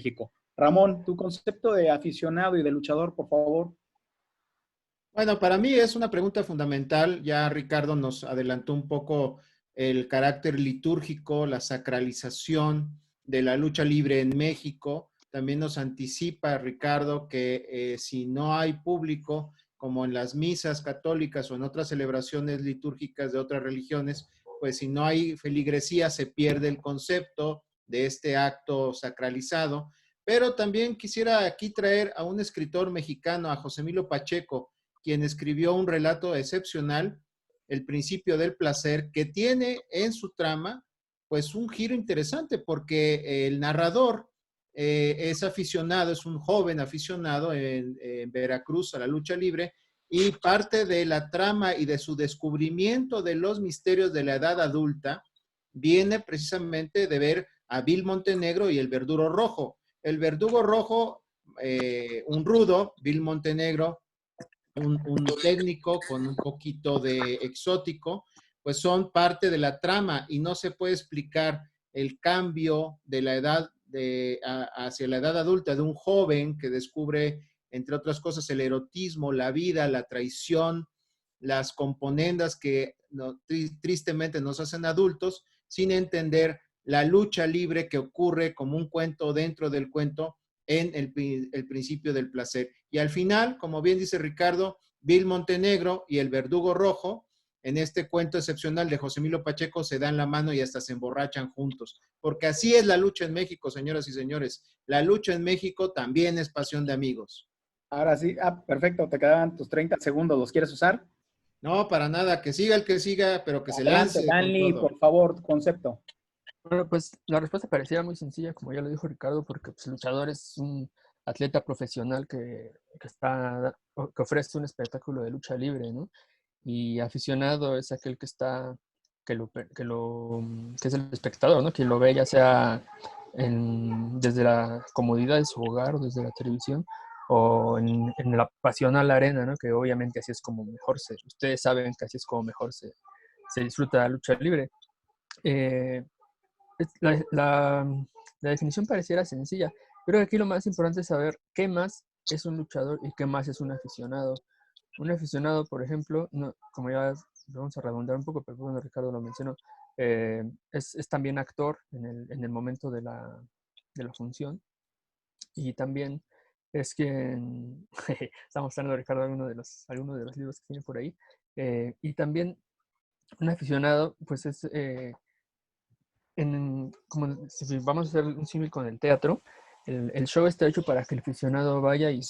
México. Ramón, tu concepto de aficionado y de luchador, por favor. Bueno, para mí es una pregunta fundamental. Ya Ricardo nos adelantó un poco el carácter litúrgico, la sacralización de la lucha libre en México. También nos anticipa Ricardo que si no hay público, como en las misas católicas o en otras celebraciones litúrgicas de otras religiones, pues si no hay feligresía se pierde el concepto de este acto sacralizado. Pero también quisiera aquí traer a un escritor mexicano, a José Emilio Pacheco, quien escribió un relato excepcional, El principio del placer, que tiene en su trama pues un giro interesante porque el narrador es aficionado, es un joven aficionado en Veracruz a la lucha libre, y parte de la trama y de su descubrimiento de los misterios de la edad adulta viene precisamente de ver a Bill Montenegro y el Verdugo Rojo. El Verdugo Rojo, un rudo, Bill Montenegro, un técnico con un poquito de exótico, pues son parte de la trama y no se puede explicar el cambio de la edad hacia la edad adulta de un joven que descubre, entre otras cosas, el erotismo, la vida, la traición, las componendas que tristemente nos hacen adultos, sin entender la lucha libre que ocurre como un cuento dentro del cuento en el principio del placer. Y al final, como bien dice Ricardo, Bill Montenegro y el Verdugo Rojo, en este cuento excepcional de José Emilio Pacheco, se dan la mano y hasta se emborrachan juntos. Porque así es la lucha en México, señoras y señores. La lucha en México también es pasión de amigos. Ahora sí, perfecto, te quedaban tus 30 segundos, ¿los quieres usar? No, para nada, que siga el que siga, pero que se Adelante, lance con Danley, todo. por favor, tu concepto. Bueno, pues la respuesta parecía muy sencilla, como ya lo dijo Ricardo, porque pues, el luchador es un atleta profesional que ofrece un espectáculo de lucha libre, ¿no? Y aficionado es aquel que está, que es el espectador, ¿no? Quien lo ve ya sea desde la comodidad de su hogar o desde la televisión o en la pasional arena, ¿no? Que obviamente así es como ustedes saben que así es como mejor se disfruta la lucha libre. La, la- la definición pareciera sencilla, pero aquí lo más importante es saber qué más es un luchador y qué más es un aficionado. Un aficionado, por ejemplo, no, como ya vamos a redundar un poco, pero bueno, Ricardo lo mencionó, es también actor en el momento de la función, y también es quien, estamos hablando de Ricardo, algunos de los libros que tiene por ahí, y también un aficionado, pues es como si vamos a hacer un símil con el teatro, el show está hecho para que el aficionado vaya y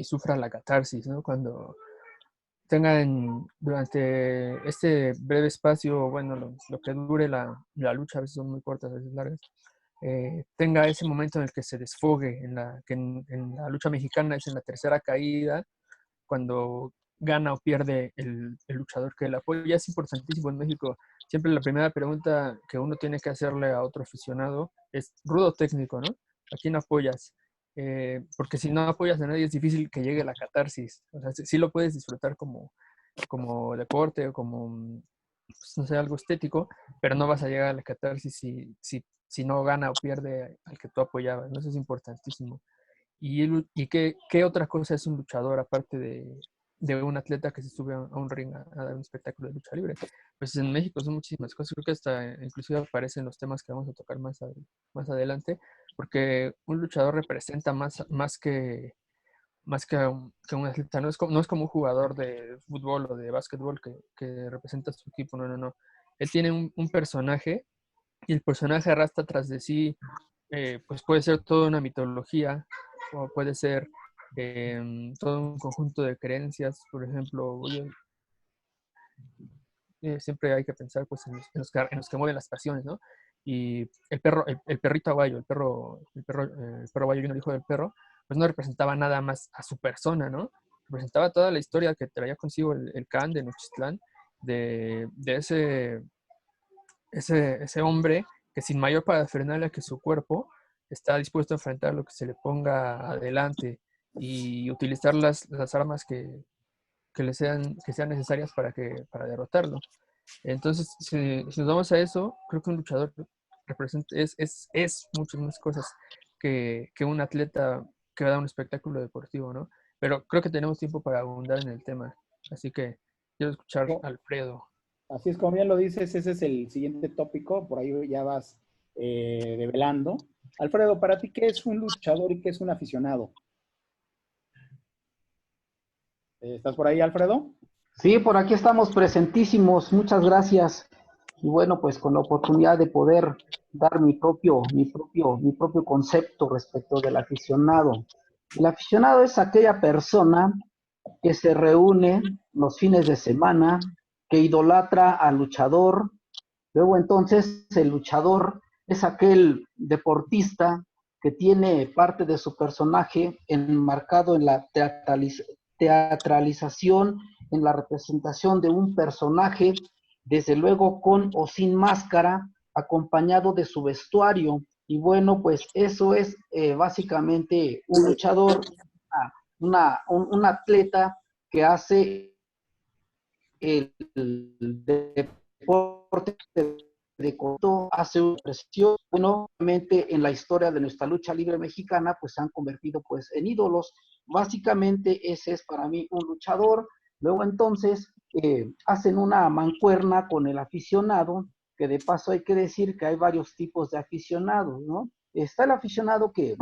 sufra la catarsis, ¿no? Cuando durante este breve espacio, bueno, lo que dure la lucha, a veces son muy cortas, a veces largas, tenga ese momento en el que se desfogue, que en la lucha mexicana es en la tercera caída, cuando gana o pierde el luchador que le apoya. Es importantísimo en México. Siempre la primera pregunta que uno tiene que hacerle a otro aficionado es rudo técnico, ¿no? ¿A quién apoyas? Porque si no apoyas a nadie es difícil que llegue la catarsis. O sea, sí lo puedes disfrutar como deporte o como, pues, no sé, algo estético, pero no vas a llegar a la catarsis si no gana o pierde al que tú apoyabas, ¿no? Eso es importantísimo. ¿Y qué otra cosa es un luchador aparte de un atleta que se sube a un ring a dar un espectáculo de lucha libre? Pues en México son muchísimas cosas. Creo que hasta inclusive aparecen los temas que vamos a tocar más adelante, porque un luchador representa más que un atleta. No es como un jugador de fútbol o de básquetbol que representa a su equipo. No, no, no. Él tiene un personaje, y el personaje arrastra tras de sí, pues puede ser toda una mitología, o puede ser todo un conjunto de creencias. Por ejemplo, siempre hay que pensar pues en los que mueven las pasiones, ¿no? Y el perrito aguayo, el perro aguayo, vino el hijo del perro, pues no representaba nada más a su persona, ¿no? Representaba toda la historia que traía consigo el Can de Nochistlán, de ese hombre que sin mayor parafernalia que su cuerpo está dispuesto a enfrentar lo que se le ponga adelante y utilizar las armas que sean necesarias para derrotarlo. Entonces, si nos vamos a eso, creo que un luchador es muchas más cosas que un atleta que va a dar un espectáculo deportivo, ¿no? Pero creo que tenemos tiempo para abundar en el tema, así que quiero escuchar a Alfredo. Así es, como bien lo dices, ese es el siguiente tópico, por ahí ya vas develando. Alfredo, para ti, ¿qué es un luchador y qué es un aficionado? ¿Estás por ahí, Alfredo? Sí, por aquí estamos presentísimos, muchas gracias. Y bueno, pues con la oportunidad de poder dar mi propio concepto respecto del aficionado. El aficionado es aquella persona que se reúne los fines de semana, que idolatra al luchador. Luego entonces el luchador es aquel deportista que tiene parte de su personaje enmarcado en la teatralización, en la representación de un personaje, desde luego con o sin máscara, acompañado de su vestuario. Y bueno, pues eso es básicamente un luchador, un atleta que hace el deporte de contacto, hace una presión. Bueno, obviamente en la historia de nuestra lucha libre mexicana, pues se han convertido pues en ídolos. Básicamente ese es para mí un luchador. Luego entonces hacen una mancuerna con el aficionado, que de paso hay que decir que hay varios tipos de aficionados, ¿no? Está el aficionado que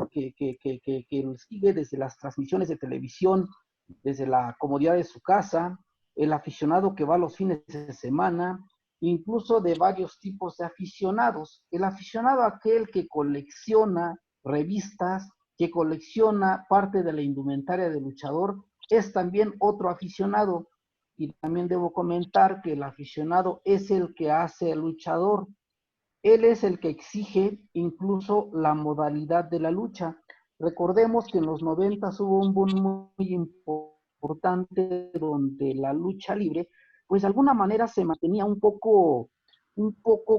sigue desde las transmisiones de televisión, desde la comodidad de su casa, el aficionado que va los fines de semana, incluso de varios tipos de aficionados. El aficionado aquel que colecciona revistas, que colecciona parte de la indumentaria del luchador, es también otro aficionado. Y también debo comentar que el aficionado es el que hace el luchador. Él es el que exige incluso la modalidad de la lucha. Recordemos que en los 90 hubo un boom muy importante donde la lucha libre, pues de alguna manera se mantenía un poco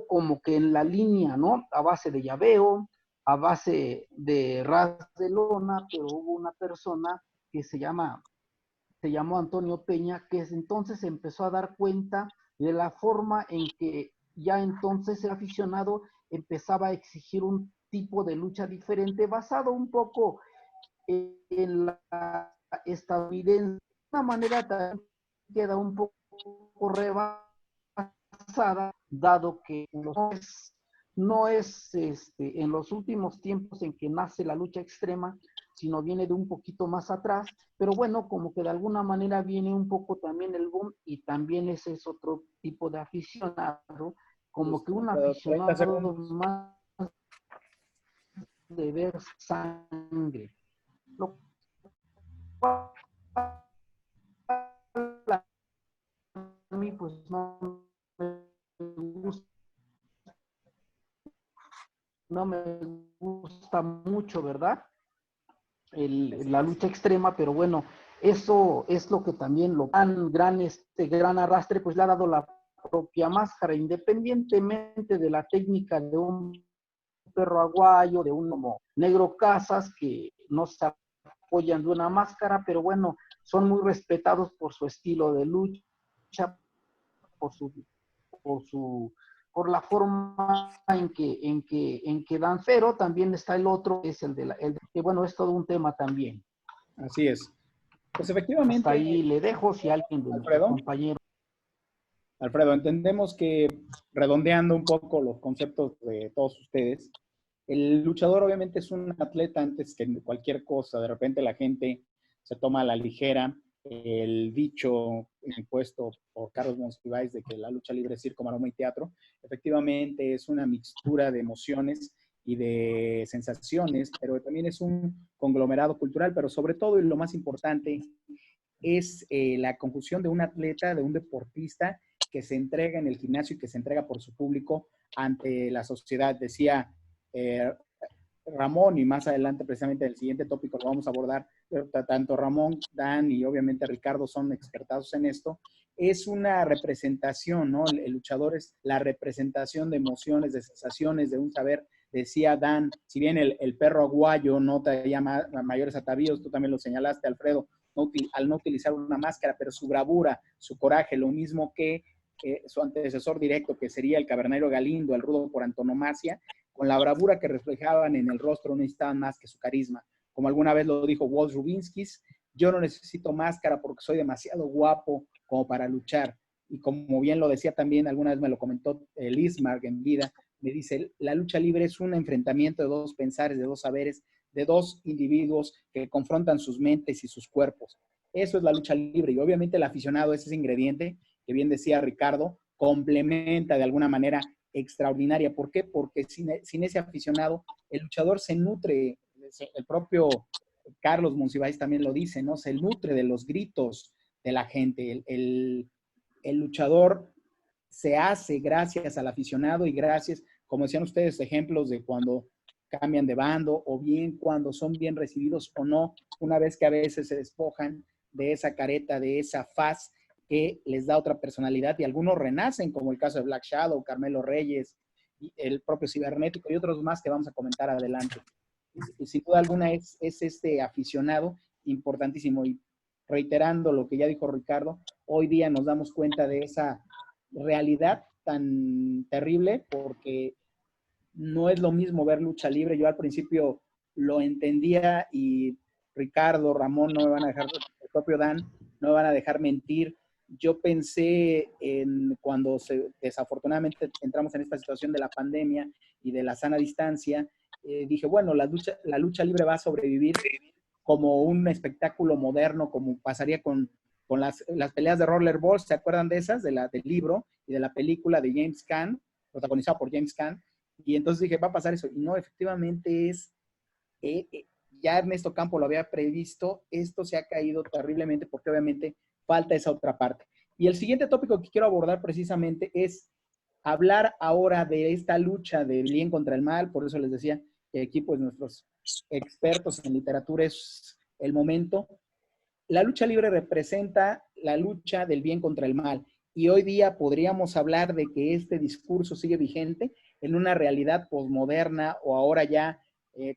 como que en la línea, ¿no? A base de llaveo, a base de ras de lona, pero hubo una persona que se llamó Antonio Peña, que entonces se empezó a dar cuenta de la forma en que ya entonces el aficionado empezaba a exigir un tipo de lucha diferente, basado un poco en la estadounidense. De una manera también queda un poco rebasada, dado que no es en los últimos tiempos en que nace la lucha extrema, sino viene de un poquito más atrás, pero bueno, como que de alguna manera viene un poco también el boom y también ese es otro tipo de aficionado, como que un aficionado más de ver sangre. Lo cual a mí pues no me gusta mucho, ¿verdad? La lucha extrema, pero bueno, eso es lo que también gran arrastre, pues le ha dado la propia máscara, independientemente de la técnica de un perro aguayo, de un como Negro Casas, que no se apoyan de una máscara, pero bueno, son muy respetados por su estilo de lucha, por la forma en que dan, pero también está el otro, es que bueno, es todo un tema también. Así es. Pues efectivamente. Hasta ahí le dejo, si alguien de nuestros compañeros. Alfredo, entendemos que, redondeando un poco los conceptos de todos ustedes, el luchador obviamente es un atleta antes que cualquier cosa. De repente la gente se toma a la ligera el dicho impuesto por Carlos Monsiváis de que la lucha libre es circo, maroma y teatro. Efectivamente es una mixtura de emociones y de sensaciones, pero también es un conglomerado cultural, pero sobre todo, y lo más importante, es la conjunción de un atleta, de un deportista que se entrega en el gimnasio y que se entrega por su público ante la sociedad. Decía Ramón, y más adelante precisamente en el siguiente tópico lo vamos a abordar, pero tanto Ramón, Dan y obviamente Ricardo son expertos en esto. Es una representación, ¿no? El luchador es la representación de emociones, de sensaciones, de un saber. Decía Dan, si bien el perro aguayo no traía mayores atavíos, tú también lo señalaste, Alfredo, al no utilizar una máscara, pero su bravura, su coraje, lo mismo que su antecesor directo, que sería el Cavernero Galindo, el rudo por antonomasia, con la bravura que reflejaban en el rostro, no necesitaban más que su carisma. Como alguna vez lo dijo Walt Rubinsky, yo no necesito máscara porque soy demasiado guapo como para luchar. Y como bien lo decía también, alguna vez me lo comentó Lismark en vida, me dice, la lucha libre es un enfrentamiento de dos pensares, de dos saberes, de dos individuos que confrontan sus mentes y sus cuerpos. Eso es la lucha libre. Y obviamente el aficionado es ese ingrediente que bien decía Ricardo, complementa de alguna manera extraordinaria. ¿Por qué? Porque sin ese aficionado, el luchador se nutre, el propio Carlos Monsiváis también lo dice, ¿no? Se nutre de los gritos de la gente. El luchador se hace gracias al aficionado y gracias, como decían ustedes, ejemplos de cuando cambian de bando o bien cuando son bien recibidos o no, una vez que a veces se despojan de esa careta, de esa faz que les da otra personalidad y algunos renacen, como el caso de Black Shadow, Carmelo Reyes, y el propio Cibernético y otros más que vamos a comentar adelante. Y sin duda alguna es este aficionado importantísimo. Y reiterando lo que ya dijo Ricardo, hoy día nos damos cuenta de esa realidad tan terrible porque no es lo mismo ver lucha libre. Yo al principio lo entendía y Ricardo, Ramón no me van a dejar, el propio Dan, no me van a dejar mentir. Yo pensé en cuando desafortunadamente entramos en esta situación de la pandemia y de la sana distancia, dije, bueno, la lucha libre va a sobrevivir como un espectáculo moderno, como pasaría con las peleas de rollerball, ¿se acuerdan de esas? Del libro y de la película de James Caan, protagonizada por James Caan. Y entonces dije, va a pasar eso. Y no, efectivamente ya Ernesto Campo lo había previsto, esto se ha caído terriblemente porque obviamente falta esa otra parte. Y el siguiente tópico que quiero abordar precisamente es hablar ahora de esta lucha del bien contra el mal. Por eso les decía que aquí pues nuestros expertos en literatura es el momento. La lucha libre representa la lucha del bien contra el mal. Y hoy día podríamos hablar de que este discurso sigue vigente en una realidad posmoderna o ahora ya,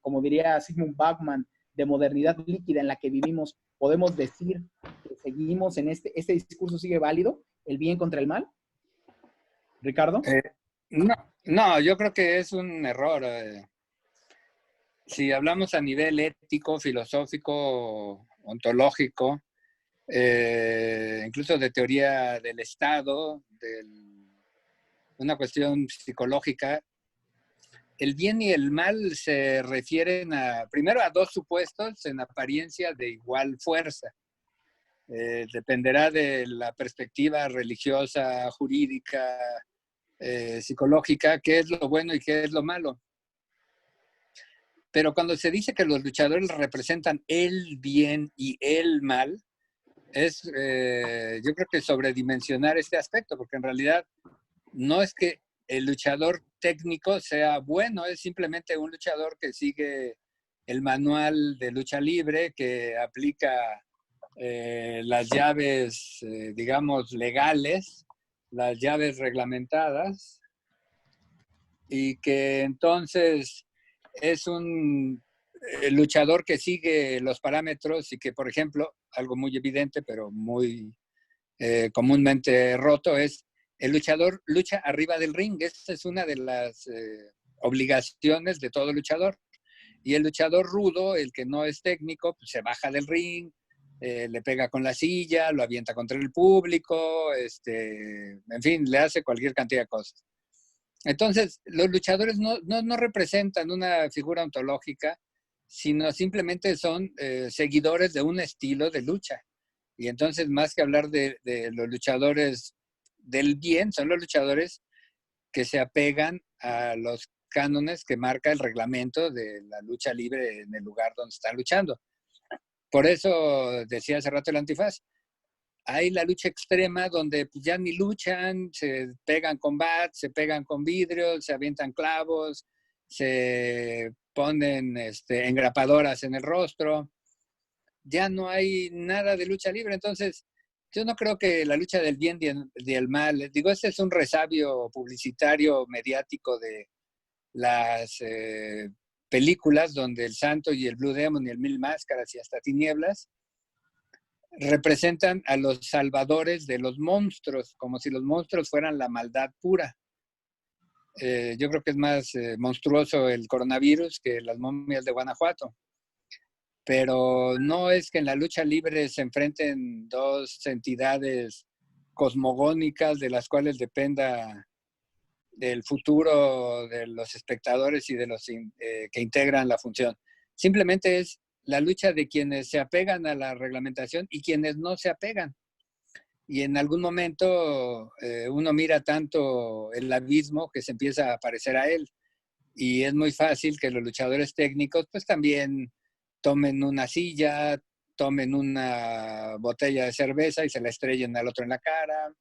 como diría Sigmund Bachmann, de modernidad líquida en la que vivimos. ¿Podemos decir que seguimos en este discurso sigue válido, el bien contra el mal? Ricardo. No, yo creo que es un error. Si hablamos a nivel ético, filosófico, ontológico, incluso de teoría del Estado, una cuestión psicológica, el bien y el mal se refieren primero a dos supuestos en apariencia de igual fuerza. Dependerá de la perspectiva religiosa, jurídica, psicológica, qué es lo bueno y qué es lo malo. Pero cuando se dice que los luchadores representan el bien y el mal, yo creo que sobredimensionar este aspecto, porque en realidad no es que el luchador técnico sea bueno, es simplemente un luchador que sigue el manual de lucha libre, que aplica las llaves, digamos, legales, las llaves reglamentadas, y que entonces es un luchador que sigue los parámetros y que, por ejemplo, algo muy evidente, pero muy comúnmente roto, es el luchador lucha arriba del ring. Esa es una de las obligaciones de todo luchador. Y el luchador rudo, el que no es técnico, pues se baja del ring, le pega con la silla, lo avienta contra el público, en fin, le hace cualquier cantidad de cosas. Entonces, los luchadores no representan una figura ontológica, sino simplemente son seguidores de un estilo de lucha. Y entonces, más que hablar de los luchadores del bien, son los luchadores que se apegan a los cánones que marca el reglamento de la lucha libre en el lugar donde están luchando. Por eso decía hace rato el Antifaz, hay la lucha extrema donde pues, ya ni luchan, se pegan con bats, se pegan con vidrios, se avientan clavos, se ponen engrapadoras en el rostro. Ya no hay nada de lucha libre. Entonces, yo no creo que la lucha del bien y del mal, digo, este es un resabio publicitario mediático de las películas donde el Santo y el Blue Demon y el Mil Máscaras y hasta Tinieblas representan a los salvadores de los monstruos, como si los monstruos fueran la maldad pura. yo creo que es más monstruoso el coronavirus que las momias de Guanajuato. Pero no es que en la lucha libre se enfrenten dos entidades cosmogónicas de las cuales dependa del futuro de los espectadores y de los que integran la función. Simplemente es la lucha de quienes se apegan a la reglamentación y quienes no se apegan. Y en algún momento uno mira tanto el abismo que se empieza a parecer a él. Y es muy fácil que los luchadores técnicos pues también tomen una silla, tomen una botella de cerveza y se la estrellen al otro en la cara.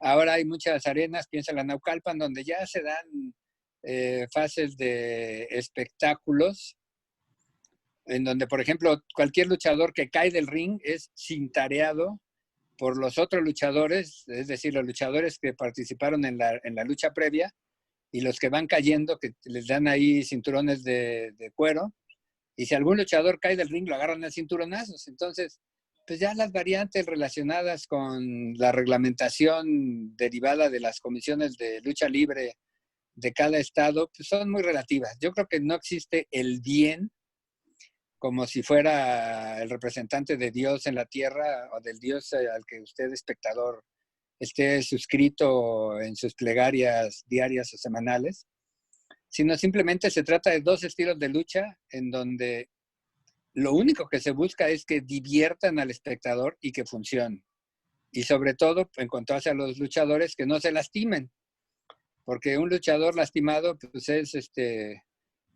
Ahora hay muchas arenas, piensa en la Naucalpan, donde ya se dan fases de espectáculos, en donde, por ejemplo, cualquier luchador que cae del ring es cintareado por los otros luchadores, es decir, los luchadores que participaron en la lucha previa, y los que van cayendo, que les dan ahí cinturones de cuero, y si algún luchador cae del ring, lo agarran a cinturonazos. Entonces, pues ya las variantes relacionadas con la reglamentación derivada de las comisiones de lucha libre de cada estado, pues son muy relativas. Yo creo que no existe el bien como si fuera el representante de Dios en la tierra o del Dios al que usted, espectador, esté suscrito en sus plegarias diarias o semanales, sino simplemente se trata de dos estilos de lucha en donde lo único que se busca es que diviertan al espectador y que funcione. Y sobre todo, en cuanto a los luchadores, que no se lastimen, porque un luchador lastimado pues es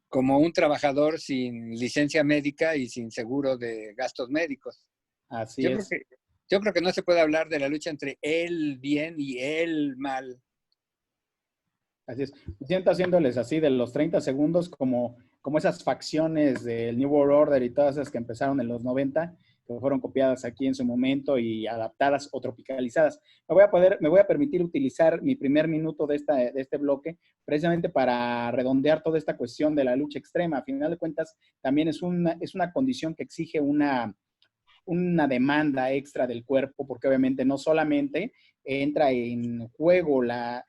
como un trabajador sin licencia médica y sin seguro de gastos médicos. Así Yo es. yo creo que no se puede hablar de la lucha entre el bien y el mal. Así es. Me siento haciéndoles así de los 30 segundos como esas facciones del New World Order y todas esas que empezaron en los 90, que fueron copiadas aquí en su momento y adaptadas o tropicalizadas. Me voy a permitir utilizar mi primer minuto de este bloque precisamente para redondear toda esta cuestión de la lucha extrema. A final de cuentas, también es una condición que exige una demanda extra del cuerpo, porque obviamente no solamente entra en juego la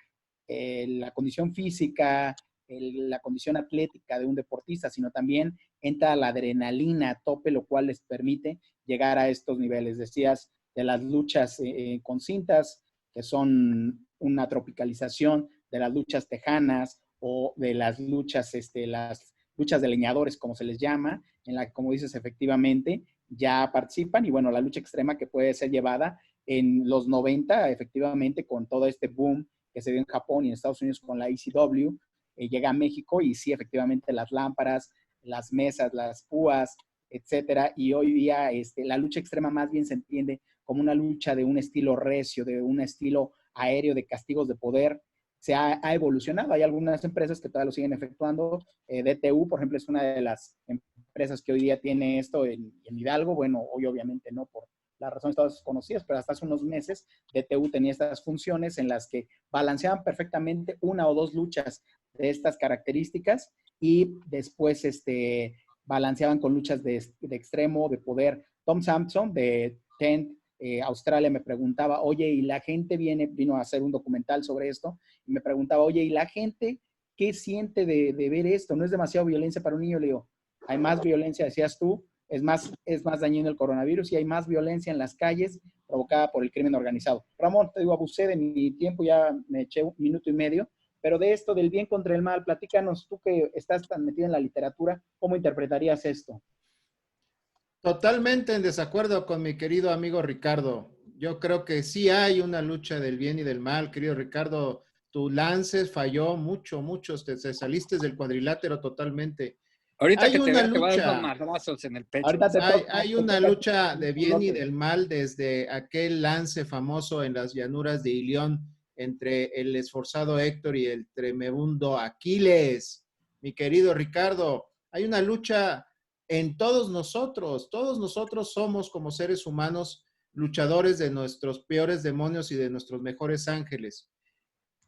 condición física, la condición atlética de un deportista, sino también entra la adrenalina a tope, lo cual les permite llegar a estos niveles. Decías de las luchas con cintas, que son una tropicalización de las luchas tejanas o de las luchas de leñadores, como se les llama, en la que, como dices, efectivamente ya participan. Y bueno, la lucha extrema que puede ser llevada en los 90, efectivamente, con todo este boom que se dio en Japón y en Estados Unidos con la ECW, llega a México y sí, efectivamente, las lámparas, las mesas, las púas, etcétera. Y hoy día la lucha extrema más bien se entiende como una lucha de un estilo recio, de un estilo aéreo, de castigos de poder. Ha evolucionado. Hay algunas empresas que todavía lo siguen efectuando. DTU, por ejemplo, es una de las empresas que hoy día tiene esto en Hidalgo. Bueno, hoy obviamente no por las razones todas conocidas, pero hasta hace unos meses DTU tenía estas funciones en las que balanceaban perfectamente una o dos luchas de estas características y después balanceaban con luchas de extremo, de poder. Tom Sampson de Tent, Australia, me preguntaba, oye, y la gente vino a hacer un documental sobre esto, y me preguntaba, oye, ¿y la gente qué siente de ver esto? ¿No es demasiado violencia para un niño? Le digo, hay más violencia, decías tú, es más dañino el coronavirus y hay más violencia en las calles provocada por el crimen organizado. Ramón, te digo, abusé de mi tiempo, ya me eché un minuto y medio, pero de esto del bien contra el mal, platícanos, tú que estás tan metido en la literatura, ¿cómo interpretarías esto? Totalmente en desacuerdo con mi querido amigo Ricardo. Yo creo que sí hay una lucha del bien y del mal, querido Ricardo. Tu lance falló mucho, te saliste del cuadrilátero totalmente. Ahorita Hay que te una vea, te voy a dar unos lucha, madrazos en el pecho. Ahorita hay una toca lucha de un bien y bloque. del mal desde aquel lance famoso en las llanuras de Ilión entre el esforzado Héctor y el tremebundo Aquiles. Mi querido Ricardo, hay una lucha en todos nosotros somos como seres humanos luchadores de nuestros peores demonios y de nuestros mejores ángeles.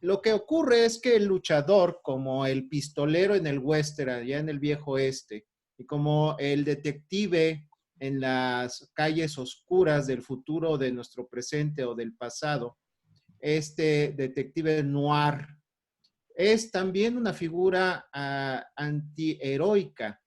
Lo que ocurre es que el luchador, como el pistolero en el western, allá en el viejo oeste, y como el detective en las calles oscuras del futuro, de nuestro presente o del pasado, este detective noir, es también una figura antiheroica.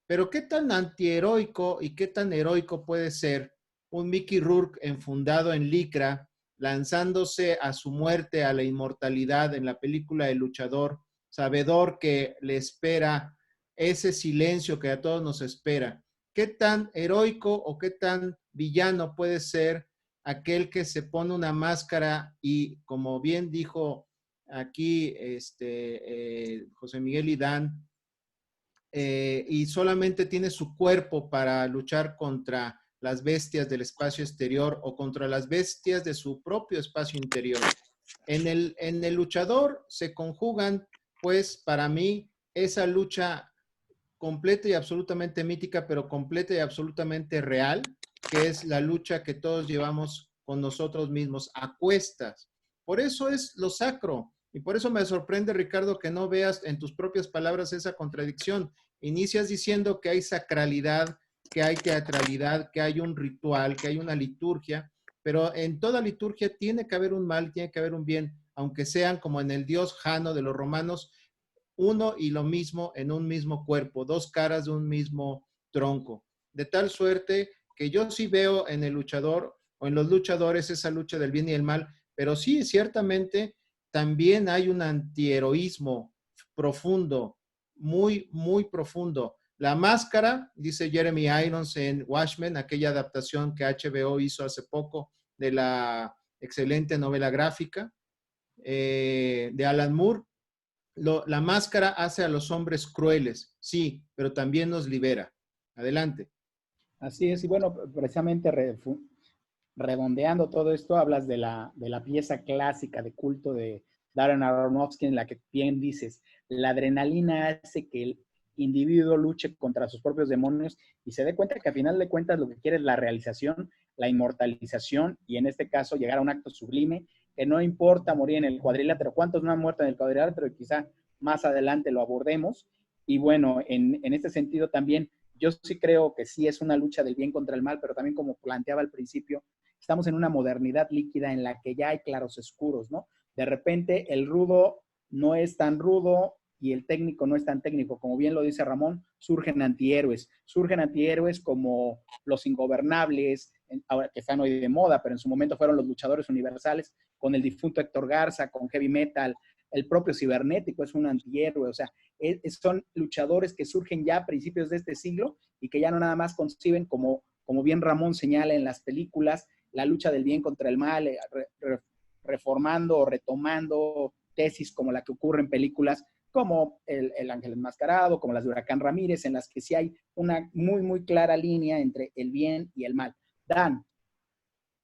Pero ¿qué tan antiheroico y qué tan heroico puede ser un Mickey Rourke enfundado en licra, lanzándose a su muerte, a la inmortalidad en la película El Luchador, sabedor que le espera ese silencio que a todos nos espera? ¿Qué tan heroico o qué tan villano puede ser aquel que se pone una máscara y, como bien dijo aquí José Miguel Idán, y solamente tiene su cuerpo para luchar contra las bestias del espacio exterior o contra las bestias de su propio espacio interior? En el luchador se conjugan, pues, para mí, esa lucha completa y absolutamente mítica, pero completa y absolutamente real, que es la lucha que todos llevamos con nosotros mismos a cuestas. Por eso es lo sacro. Y por eso me sorprende, Ricardo, que no veas en tus propias palabras esa contradicción. Inicias diciendo que hay sacralidad, que hay teatralidad, que hay un ritual, que hay una liturgia, pero en toda liturgia tiene que haber un mal, tiene que haber un bien, aunque sean como en el dios Jano de los romanos, uno y lo mismo en un mismo cuerpo, dos caras de un mismo tronco. De tal suerte que yo sí veo en el luchador o en los luchadores esa lucha del bien y el mal, pero sí, ciertamente también hay un antiheroísmo profundo, muy, muy profundo. La máscara, dice Jeremy Irons en Watchmen, aquella adaptación que HBO hizo hace poco de la excelente novela gráfica de Alan Moore. La máscara hace a los hombres crueles, sí, pero también nos libera. Adelante. Así es, y bueno, precisamente redondeando todo esto, hablas de la pieza clásica de culto de Darren Aronofsky, en la que bien dices, la adrenalina hace que el individuo luche contra sus propios demonios y se dé cuenta que a final de cuentas lo que quiere es la realización, la inmortalización y en este caso llegar a un acto sublime, que no importa morir en el cuadrilátero. ¿Cuántos no han muerto en el cuadrilátero? Y quizá más adelante lo abordemos. Y bueno, en este sentido también, yo sí creo que sí es una lucha del bien contra el mal, pero también como planteaba al principio, estamos en una modernidad líquida en la que ya hay claroscuros, ¿no? De repente el rudo no es tan rudo y el técnico no es tan técnico. Como bien lo dice Ramón, surgen antihéroes como los ingobernables, ahora que están hoy de moda, pero en su momento fueron los luchadores universales, con el difunto Héctor Garza, con Heavy Metal, el propio Cibernético es un antihéroe, o sea, son luchadores que surgen ya a principios de este siglo y que ya no nada más conciben como bien Ramón señala en las películas, la lucha del bien contra el mal, reformando o retomando tesis como la que ocurre en películas como el Ángel Enmascarado, como las de Huracán Ramírez, en las que sí hay una muy, muy clara línea entre el bien y el mal. Dan.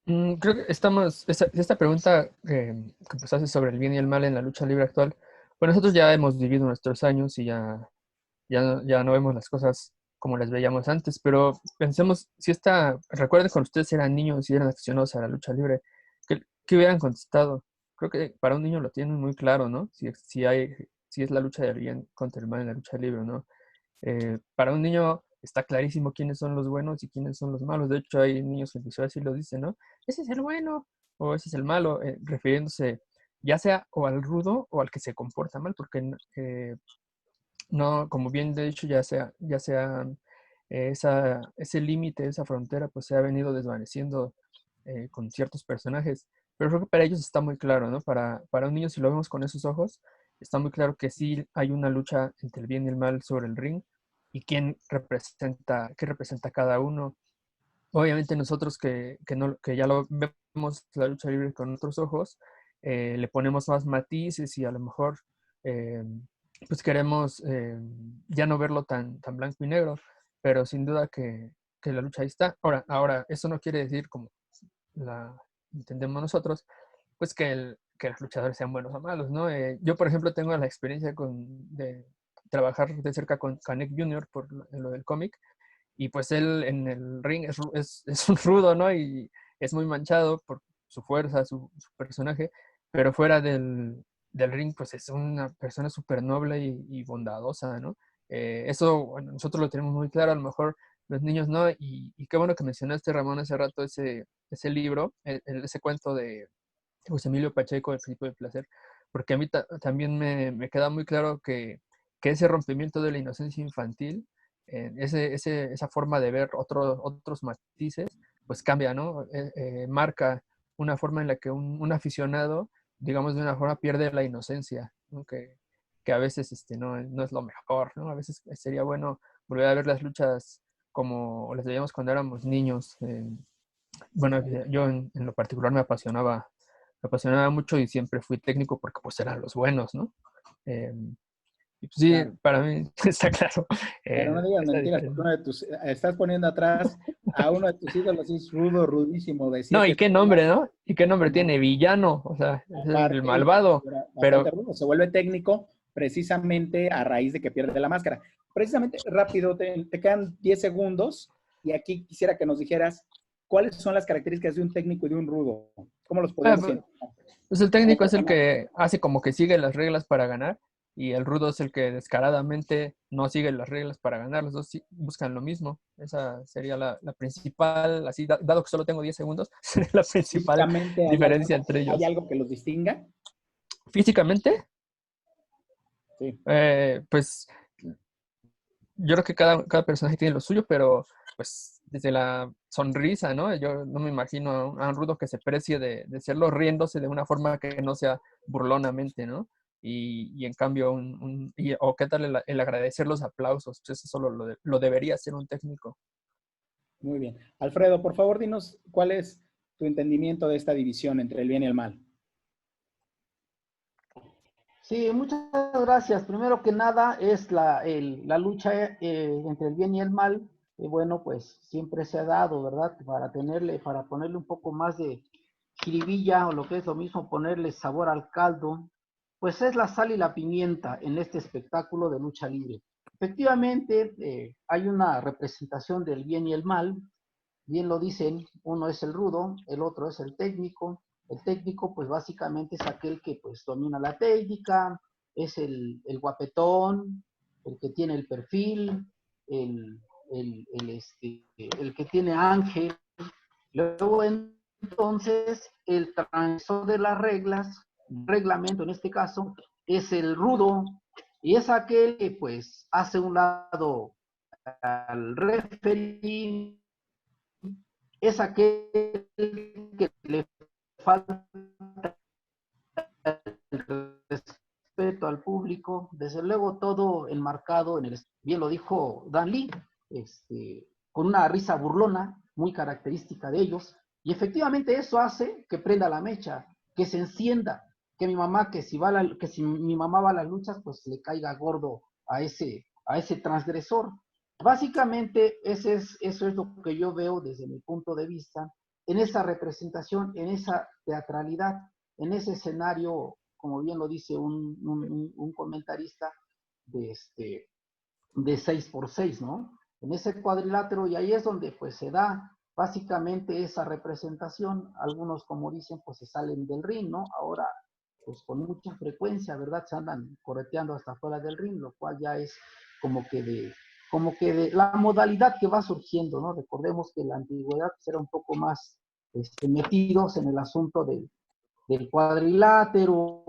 Creo que esta pregunta que pues haces sobre el bien y el mal en la lucha libre actual, pues nosotros ya hemos vivido nuestros años y ya no vemos las cosas como las veíamos antes, pero pensemos, recuerden cuando ustedes eran niños y eran aficionados a la lucha libre, ¿qué hubieran contestado? Creo que para un niño lo tienen muy claro, ¿no? Si es la lucha del bien contra el mal en la lucha libre, ¿no? Para un niño está clarísimo quiénes son los buenos y quiénes son los malos. De hecho, hay niños que incluso así lo dicen, ¿no? Ese es el bueno o ese es el malo, refiriéndose ya sea o al rudo o al que se comporta mal, porque no, como bien de hecho, ya sea ese límite, esa frontera, pues se ha venido desvaneciendo con ciertos personajes. Pero creo que para ellos está muy claro, ¿no? Para un niño, si lo vemos con esos ojos, está muy claro que sí hay una lucha entre el bien y el mal sobre el ring y qué representa cada uno. Obviamente nosotros que ya lo vemos la lucha libre con otros ojos, le ponemos más matices y a lo mejor eh, pues queremos ya no verlo tan blanco y negro, pero sin duda que la lucha ahí está. Ahora, eso no quiere decir, como la entendemos nosotros, pues que los luchadores sean buenos o malos, ¿no? Yo, por ejemplo, tengo la experiencia de trabajar de cerca con Canek Jr. en lo del cómic, y pues él en el ring es un rudo, ¿no? Y es muy manchado por su fuerza, su personaje, pero fuera del ring, pues es una persona súper noble y bondadosa, ¿no? Eso, bueno, nosotros lo tenemos muy claro, a lo mejor los niños no, y qué bueno que mencionaste, Ramón, hace rato ese libro, ese cuento de José Emilio Pacheco, El Principio del Placer, porque a mí también me queda muy claro que ese rompimiento de la inocencia infantil, esa forma de ver otros matices, pues cambia, ¿no? Marca una forma en la que un aficionado, digamos, de una forma pierde la inocencia, ¿no? Que a veces no es lo mejor, ¿no? A veces sería bueno volver a ver las luchas como las veíamos cuando éramos niños. Bueno, yo en lo particular me apasionaba mucho y siempre fui técnico porque pues eran los buenos, ¿no? Eh, y pues sí, Claro. para mí está claro Pero no digas esta mentiras, porque diferencia. estás poniendo atrás a uno de tus ídolos, es rudo, rudísimo, de No, y 7 qué nombre, toneladas, ¿no? ¿Y qué nombre ¿no? tiene? Villano, o sea, es el Aparte, y malvado, era bastante pero rudo, se vuelve técnico precisamente a raíz de que pierde la máscara. Precisamente, rápido, te quedan 10 segundos y aquí quisiera que nos dijeras cuáles son las características de un técnico y de un rudo. ¿Cómo los podemos pues identificar? el Como técnico es el personaje. que hace como que sigue las reglas para ganar y el rudo es el que descaradamente no sigue las reglas para ganar. Los dos buscan lo mismo. Esa sería la principal, así, dado que solo tengo 10 segundos, sería la principal Físicamente, diferencia entre hay ellos. algo que los distinga? Físicamente, Sí. pues yo creo que cada personaje tiene lo suyo, pero pues desde la sonrisa, ¿no? Yo no me imagino a un rudo que se precie de serlo riéndose de una forma que no sea burlonamente, ¿no? Y en cambio, o qué tal el agradecer los aplausos, pues eso solo lo debería hacer un técnico. Muy bien. Alfredo, por favor, dinos cuál es tu entendimiento de esta división entre el bien y el mal. Sí, muchas gracias. Primero que nada es la lucha entre el bien y el mal. Bueno, pues siempre se ha dado, ¿verdad? Para ponerle un poco más de jiribilla o lo que es lo mismo, ponerle sabor al caldo, pues es la sal y la pimienta en este espectáculo de lucha libre. Efectivamente, hay una representación del bien y el mal. Bien lo dicen, uno es el rudo, el otro es el técnico. El técnico, pues básicamente es aquel que pues domina la técnica, es el guapetón, el que tiene el perfil, el, el que tiene ángel. Luego entonces el transmisor de las reglas, reglamento en este caso, es el rudo y es aquel que pues hace un lado al referee, es aquel que le falta el respeto al público, desde luego todo enmarcado en el, bien lo dijo Dan Lee, con una risa burlona, muy característica de ellos, y efectivamente eso hace que prenda la mecha, que se encienda, que mi mamá, que si mi mamá va a las luchas, pues le caiga gordo a ese transgresor. Básicamente, eso es lo que yo veo desde mi punto de vista, en esa representación, en esa teatralidad, en ese escenario, como bien lo dice un comentarista, de 6x6, ¿no? En ese cuadrilátero, y ahí es donde pues se da básicamente esa representación. Algunos, como dicen, pues se salen del ring, ¿no? Ahora, pues con mucha frecuencia, ¿verdad? Se andan correteando hasta fuera del ring, lo cual ya es como que de la modalidad que va surgiendo, ¿no? Recordemos que en la antigüedad pues, era un poco más metidos en el asunto del cuadrilátero,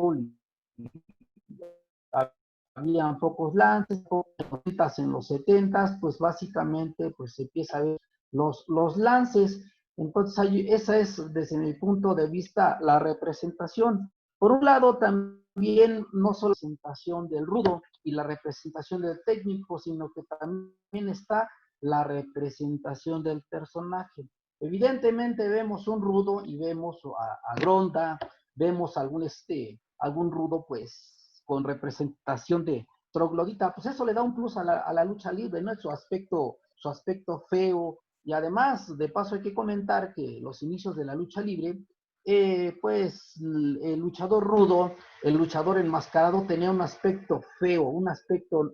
había pocos lances, pocas en los 70, pues básicamente pues se empieza a ver los lances. Entonces esa es desde mi punto de vista la representación. Por un lado también no solo la representación del rudo y la representación del técnico, sino que también está la representación del personaje. Evidentemente vemos un rudo y vemos a Gronda, vemos algún rudo pues con representación de troglodita, pues eso le da un plus a la lucha libre, ¿no? Su aspecto feo, y además, de paso hay que comentar que los inicios de la lucha libre, pues el luchador rudo, el luchador enmascarado tenía un aspecto feo,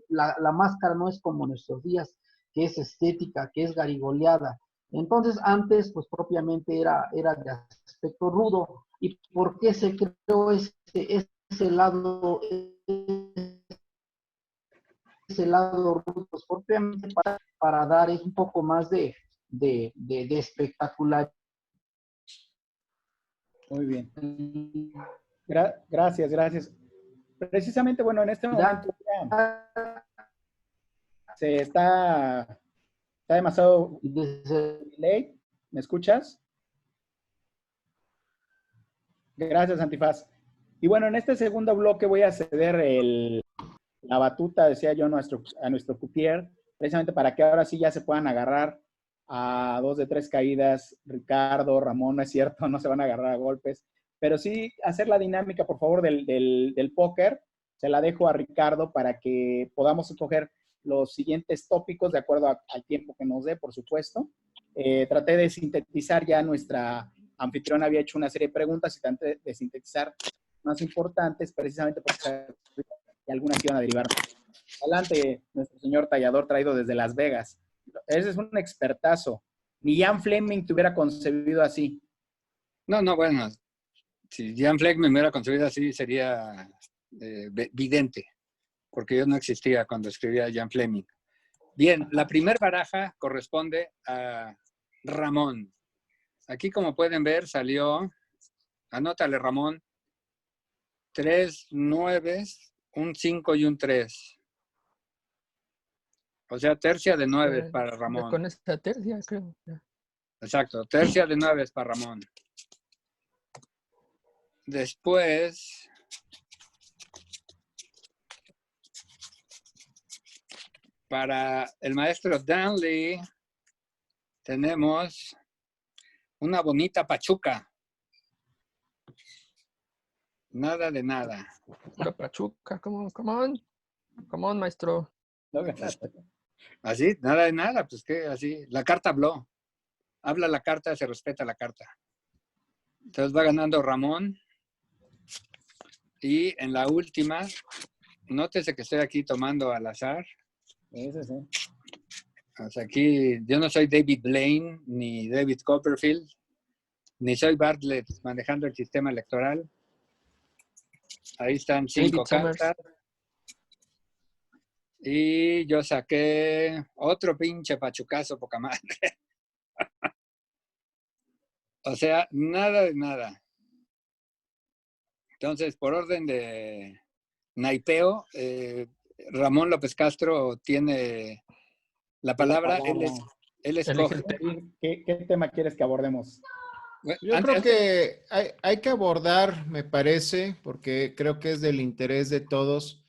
la máscara no es como en nuestros días, que es estética, que es garigoleada. Entonces, antes, pues propiamente era de aspecto rudo. ¿Y por qué se creó ese lado rudo? Pues propiamente para dar un poco más de espectacularidad. Muy bien. Gracias, gracias. Precisamente, bueno, en este momento ya se está demasiado delay. ¿Me escuchas? Gracias, Antifaz. Y bueno, en este segundo bloque voy a ceder la batuta, decía yo, a nuestro croupier, precisamente para que ahora sí ya se puedan agarrar a 2 de 3 caídas. Ricardo, Ramón, no es cierto, no se van a agarrar a golpes, pero sí hacer la dinámica, por favor, del póker. Se la dejo a Ricardo para que podamos escoger los siguientes tópicos de acuerdo al tiempo que nos dé, por supuesto. Traté de sintetizar ya nuestra anfitriona había hecho una serie de preguntas y traté de sintetizar más importantes, precisamente porque algunas iban a derivar. Adelante, nuestro señor tallador traído desde Las Vegas. Ese es un expertazo. Ni Jan Fleming te hubiera concebido así. No, bueno, si Jan Fleming me hubiera concebido así sería vidente, porque yo no existía cuando escribía Jan Fleming. Bien, la primera baraja corresponde a Ramón. Aquí, como pueden ver, salió, anótale, Ramón, 3 nueves, un 5 y un 3. O sea, tercia de 9 para Ramón. Con esta tercia, creo. Ya. Exacto, tercia de 9 para Ramón. Después, para el maestro Danley, tenemos una bonita pachuca. Nada de nada. La pachuca, come on, maestro. Así, nada de nada, pues que así. La carta habló. Habla la carta, se respeta la carta. Entonces va ganando Ramón. Y en la última, nótese que estoy aquí tomando al azar. Ese sí. O sea, aquí yo no soy David Blaine, ni David Copperfield, ni soy Bartlett manejando el sistema electoral. Ahí están 5 cartas. Y yo saqué otro pinche pachucazo, poca madre. O sea, nada de nada. Entonces, por orden de naipeo, Ramón López Castro tiene la palabra. Él escoge. ¿Qué tema quieres que abordemos? Yo creo que hay que abordar, me parece, porque creo que es del interés de todos,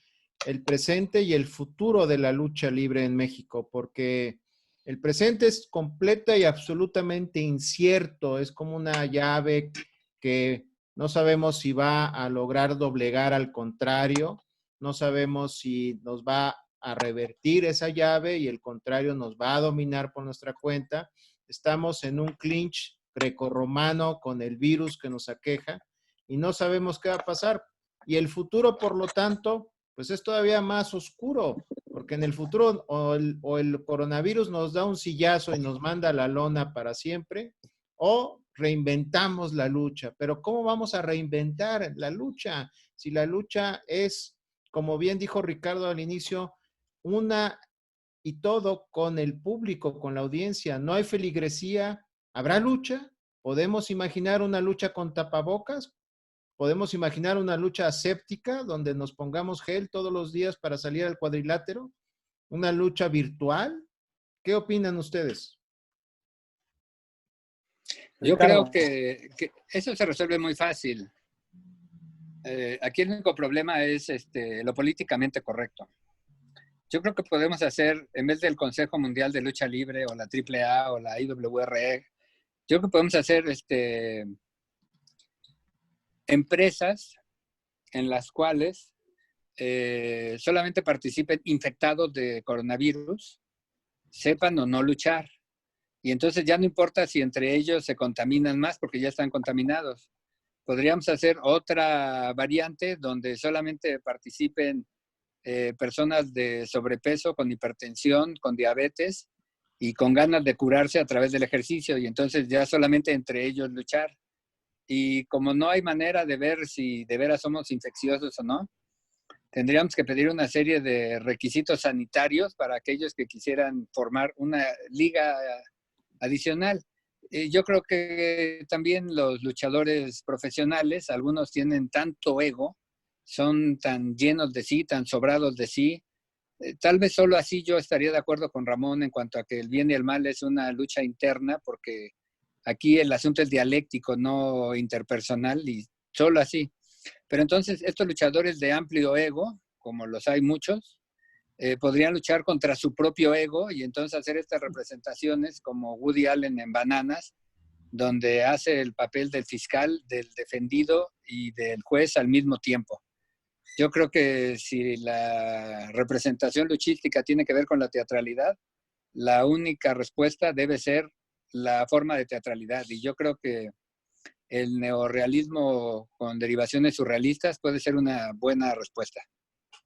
el presente y el futuro de la lucha libre en México, porque el presente es completa y absolutamente incierto, es como una llave que no sabemos si va a lograr doblegar, al contrario, no sabemos si nos va a revertir esa llave y el contrario nos va a dominar por nuestra cuenta. Estamos en un clinch grecorromano con el virus que nos aqueja y no sabemos qué va a pasar. Y el futuro, por lo tanto, pues es todavía más oscuro, porque en el futuro o el coronavirus nos da un sillazo y nos manda a la lona para siempre, o reinventamos la lucha. Pero ¿cómo vamos a reinventar la lucha? Si la lucha es, como bien dijo Ricardo al inicio, una y todo con el público, con la audiencia. No hay feligresía. ¿Habrá lucha? ¿Podemos imaginar una lucha con tapabocas? ¿Podemos imaginar una lucha aséptica donde nos pongamos gel todos los días para salir al cuadrilátero? ¿Una lucha virtual? ¿Qué opinan ustedes? Yo creo que eso se resuelve muy fácil. Aquí el único problema es lo políticamente correcto. Yo creo que podemos hacer, en vez del Consejo Mundial de Lucha Libre o la AAA o la IWRE, yo creo que podemos hacer empresas en las cuales solamente participen infectados de coronavirus, sepan o no luchar. Y entonces ya no importa si entre ellos se contaminan más porque ya están contaminados. Podríamos hacer otra variante donde solamente participen personas de sobrepeso, con hipertensión, con diabetes y con ganas de curarse a través del ejercicio. Y entonces ya solamente entre ellos luchar. Y como no hay manera de ver si de veras somos infecciosos o no, tendríamos que pedir una serie de requisitos sanitarios para aquellos que quisieran formar una liga adicional. Yo creo que también los luchadores profesionales, algunos tienen tanto ego, son tan llenos de sí, tan sobrados de sí. Tal vez solo así yo estaría de acuerdo con Ramón en cuanto a que el bien y el mal es una lucha interna, porque aquí el asunto es dialéctico, no interpersonal, y solo así. Pero entonces estos luchadores de amplio ego, como los hay muchos, podrían luchar contra su propio ego y entonces hacer estas representaciones como Woody Allen en Bananas, donde hace el papel del fiscal, del defendido y del juez al mismo tiempo. Yo creo que si la representación luchística tiene que ver con la teatralidad, la única respuesta debe ser la forma de teatralidad. Y yo creo que el neorrealismo con derivaciones surrealistas puede ser una buena respuesta.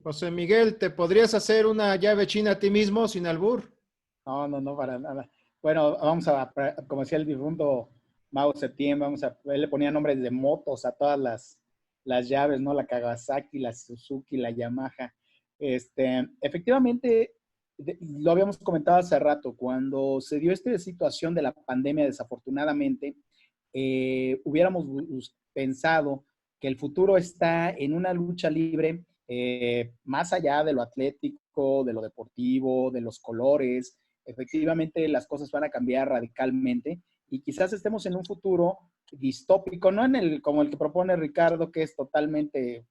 José Miguel, ¿te podrías hacer una llave china a ti mismo sin albur? No, para nada. Bueno, vamos a, como decía el difunto Mao Zedong, él le ponía nombres de motos a todas las llaves, ¿no? La Kawasaki, la Suzuki, la Yamaha. Efectivamente, lo habíamos comentado hace rato, cuando se dio esta situación de la pandemia, desafortunadamente, hubiéramos pensado que el futuro está en una lucha libre más allá de lo atlético, de lo deportivo, de los colores. Efectivamente, las cosas van a cambiar radicalmente y quizás estemos en un futuro distópico, no en el como el que propone Ricardo, que es totalmente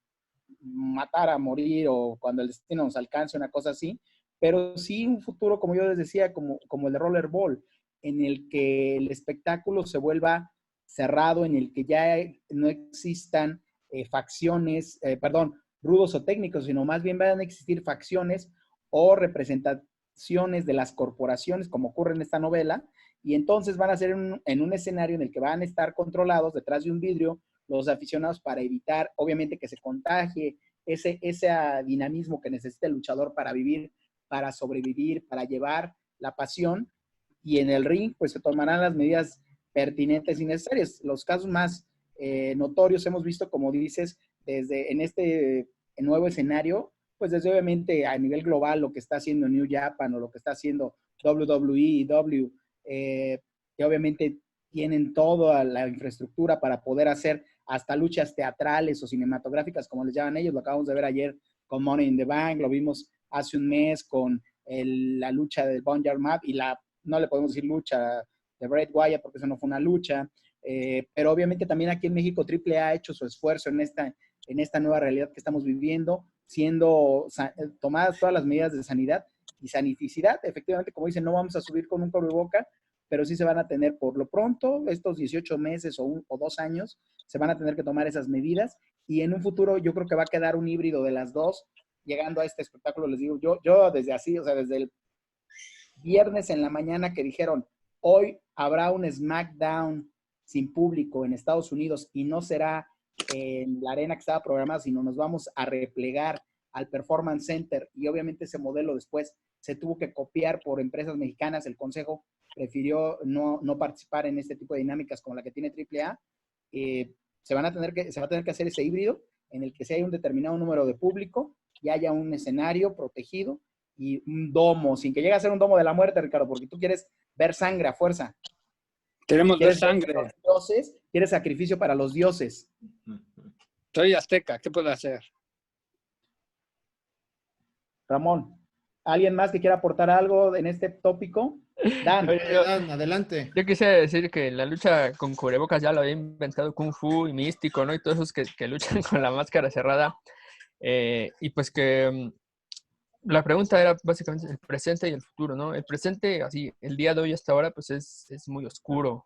matar a morir o cuando el destino nos alcance, una cosa así, pero sí un futuro, como yo les decía, como el de Rollerball, en el que el espectáculo se vuelva cerrado, en el que ya no existan facciones, perdón, rudos o técnicos, sino más bien van a existir facciones o representaciones de las corporaciones, como ocurre en esta novela, y entonces van a ser en un escenario en el que van a estar controlados detrás de un vidrio los aficionados para evitar, obviamente, que se contagie ese dinamismo que necesita el luchador para vivir, para sobrevivir, para llevar la pasión. Y en el ring, pues se tomarán las medidas pertinentes y necesarias. Los casos más notorios hemos visto, como dices, desde en este nuevo escenario, pues desde obviamente a nivel global lo que está haciendo New Japan o lo que está haciendo WWE y W, que obviamente tienen toda la infraestructura para poder hacer hasta luchas teatrales o cinematográficas, como les llaman ellos. Lo acabamos de ver ayer con Money in the Bank, lo vimos hace un mes con la lucha del Boneyard Map y no le podemos decir lucha de Bray Wyatt porque eso no fue una lucha, pero obviamente también aquí en México AAA ha hecho su esfuerzo en esta nueva realidad que estamos viviendo, siendo tomadas todas las medidas de sanidad y saniticidad. Efectivamente, como dicen, no vamos a subir con un cubreboca, pero sí se van a tener por lo pronto, estos 18 meses o 2 años, se van a tener que tomar esas medidas y en un futuro yo creo que va a quedar un híbrido de las dos, llegando a este espectáculo. Les digo, yo desde así, o sea, desde el viernes en la mañana que dijeron, hoy habrá un SmackDown sin público en Estados Unidos y no será en la arena que estaba programada, sino nos vamos a replegar al Performance Center y obviamente ese modelo después se tuvo que copiar por empresas mexicanas. El Consejo prefirió no participar en este tipo de dinámicas como la que tiene AAA. Se va a tener que hacer ese híbrido en el que si hay un determinado número de público y haya un escenario protegido y un domo, sin que llegue a ser un domo de la muerte, Ricardo, porque tú quieres ver sangre a fuerza. Queremos ver sangre. Los dioses, quieres sacrificio para los dioses. Soy azteca, ¿qué puedo hacer? Ramón, ¿alguien más que quiera aportar algo en este tópico? Dan. Dan, adelante. Yo quisiera decir que la lucha con cubrebocas ya lo había inventado Kung Fu y Místico, ¿no? Y todos esos que luchan con la máscara cerrada. Y pues que la pregunta era básicamente el presente y el futuro, ¿no? El presente, así, el día de hoy hasta ahora, pues es muy oscuro.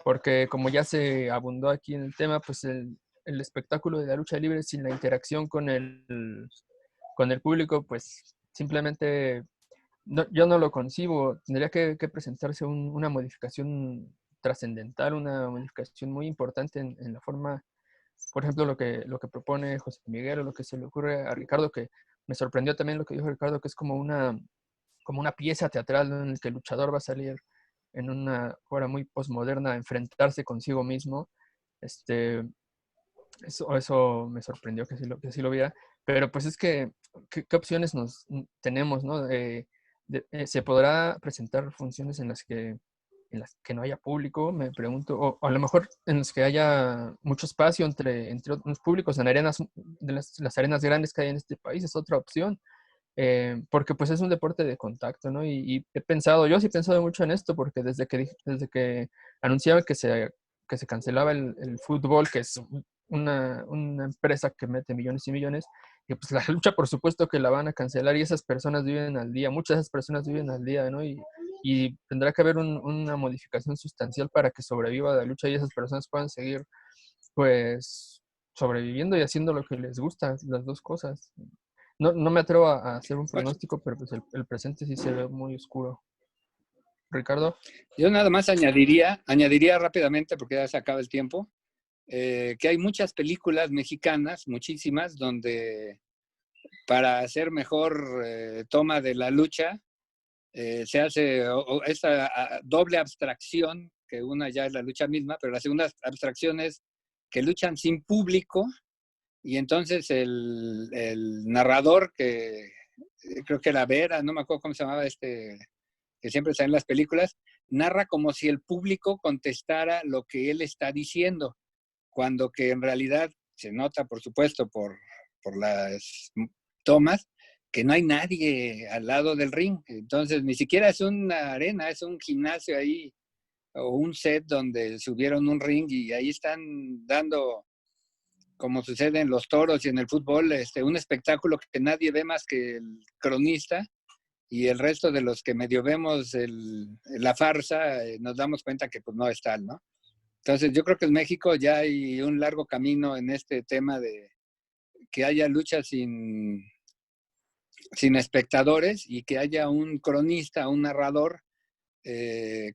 Porque como ya se abundó aquí en el tema, pues el espectáculo de la lucha libre sin la interacción con el público, pues simplemente yo no lo concibo. Tendría que presentarse una modificación trascendental, una modificación muy importante en la forma, por ejemplo, lo que propone José Miguel o lo que se le ocurre a Ricardo, que me sorprendió también lo que dijo Ricardo, que es como una pieza teatral, ¿no? En la que el luchador va a salir en una hora muy posmoderna a enfrentarse consigo mismo. Eso me sorprendió que sí lo viera. Pero pues es que, ¿qué opciones tenemos, ¿no? Se podrá presentar funciones en las que en las que no haya público, me pregunto, o a lo mejor en las que haya mucho espacio entre otros públicos, en arenas, de las arenas grandes que hay en este país, es otra opción. Porque pues es un deporte de contacto, ¿no? Y he pensado, yo sí he pensado mucho en esto, porque desde que anunciaba que se cancelaba el fútbol, que es una empresa que mete millones y millones, y pues la lucha por supuesto que la van a cancelar y esas personas viven al día, muchas de esas personas viven al día, ¿no? Y tendrá que haber una modificación sustancial para que sobreviva la lucha y esas personas puedan seguir pues sobreviviendo y haciendo lo que les gusta, las dos cosas. No me atrevo a hacer un Bueno, pronóstico, pero pues el presente sí se ve muy oscuro. Ricardo. yo nada más añadiría rápidamente, porque ya se acaba el tiempo, que hay muchas películas mexicanas, muchísimas, donde para hacer mejor toma de la lucha, se hace esa doble abstracción, que una ya es la lucha misma, pero la segunda abstracción es que luchan sin público y entonces el narrador, que creo que era Vera, no me acuerdo cómo se llamaba que siempre está en las películas, narra como si el público contestara lo que él está diciendo, cuando que en realidad se nota, por supuesto, por las tomas, que no hay nadie al lado del ring. Entonces, ni siquiera es una arena, es un gimnasio ahí o un set donde subieron un ring y ahí están dando, como sucede en los toros y en el fútbol, un espectáculo que nadie ve más que el cronista, y el resto de los que medio vemos la farsa, nos damos cuenta que pues no es tal, ¿no? Entonces yo creo que en México ya hay un largo camino en este tema de que haya lucha sin espectadores y que haya un cronista, un narrador,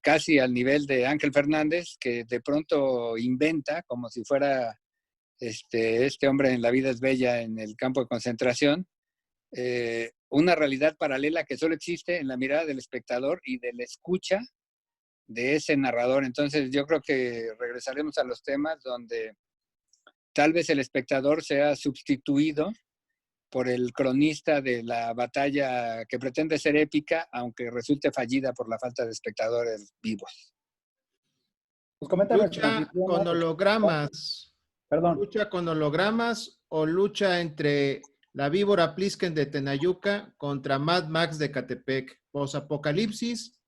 casi al nivel de Ángel Fernández, que de pronto inventa, como si fuera este hombre en La vida es bella en el campo de concentración, una realidad paralela que solo existe en la mirada del espectador y de la escucha de ese narrador. Entonces yo creo que regresaremos a los temas donde tal vez el espectador sea sustituido por el cronista de la batalla que pretende ser épica, aunque resulte fallida por la falta de espectadores vivos. Pues comenta nuestra Lucha anfitriona. con hologramas. Perdón. Lucha con hologramas o lucha entre la víbora Plisken de Tenayuca contra Mad Max de Catepec. Posapocalipsis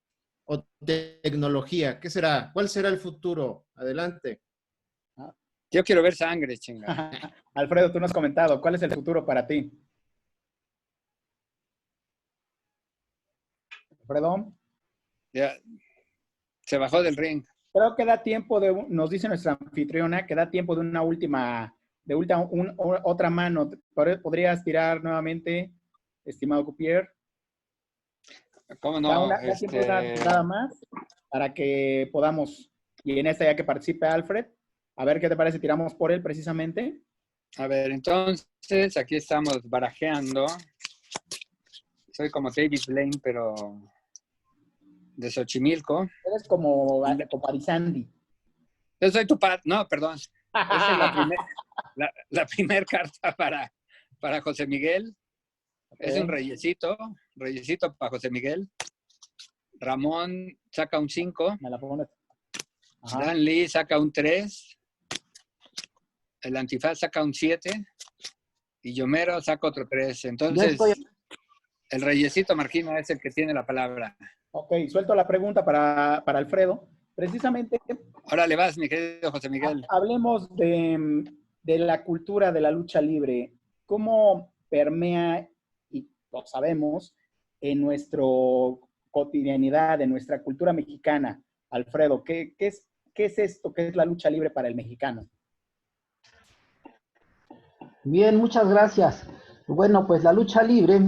o tecnología. ¿Qué será? ¿Cuál será el futuro? Adelante. Yo quiero ver sangre, chinga. Alfredo, tú nos has comentado, ¿cuál es el futuro para ti? Alfredo. Ya, se bajó del ring. Creo que da tiempo nos dice nuestra anfitriona, que da tiempo de una última, otra mano. ¿Podrías tirar nuevamente, estimado Cupier? ¿Cómo no? Da tiempo de una tirada más para que podamos, y en esta ya que participe Alfred, a ver qué te parece, tiramos por él precisamente. A ver, entonces aquí estamos barajeando. Soy como David Blaine, pero de Xochimilco. Eres como Arizandi. Yo soy tu padre. No, perdón. Esa es la primer carta para José Miguel. Okay. Es un reyesito para José Miguel. Ramón saca un 5. Me la pongo. Dan Lee saca un 3. El Antifaz saca un 7. Y Yomero saca otro 3. Entonces, el reyesito Marquina es el que tiene la palabra. Ok, suelto la pregunta para Alfredo. Precisamente. Ahora le vas, mi querido José Miguel. Hablemos de la cultura de la lucha libre. ¿Cómo permea, y lo sabemos, en nuestra cotidianidad, en nuestra cultura mexicana? Alfredo, ¿qué es esto? ¿Qué es la lucha libre para el mexicano? Bien, muchas gracias. Bueno, pues la lucha libre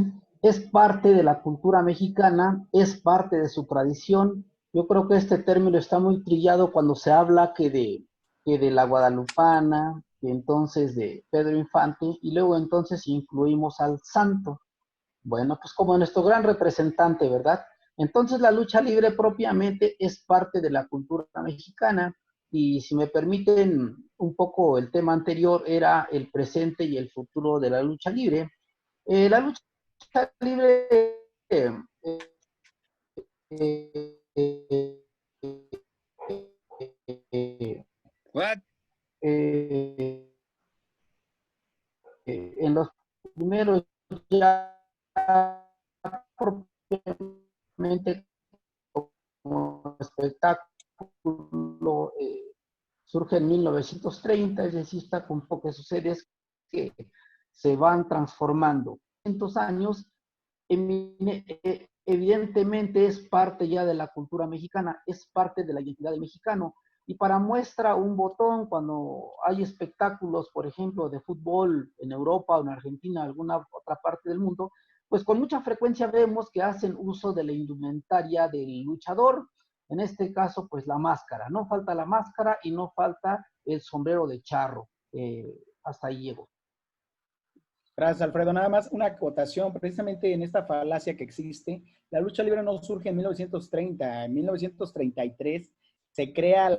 es parte de la cultura mexicana, es parte de su tradición. Yo creo que este término está muy trillado cuando se habla que de la guadalupana, que entonces de Pedro Infante, y luego entonces incluimos al santo. Bueno, pues como nuestro gran representante, ¿verdad? Entonces la lucha libre propiamente es parte de la cultura mexicana, y si me permiten un poco el tema anterior era el presente y el futuro de la lucha libre. La lucha libre What? En los primeros ya propiamente como espectáculo surge en 1930, es decir, está con lo que sucede es que se van transformando. En estos años, evidentemente es parte ya de la cultura mexicana, es parte de la identidad del mexicano. Y para muestra un botón, cuando hay espectáculos, por ejemplo, de fútbol en Europa o en Argentina, alguna otra parte del mundo, pues con mucha frecuencia vemos que hacen uso de la indumentaria del luchador, en este caso, pues la máscara. No falta la máscara y no falta el sombrero de charro. Hasta ahí llego. Gracias, Alfredo. Nada más una acotación, precisamente en esta falacia que existe, la lucha libre no surge en 1930, en 1933 se crea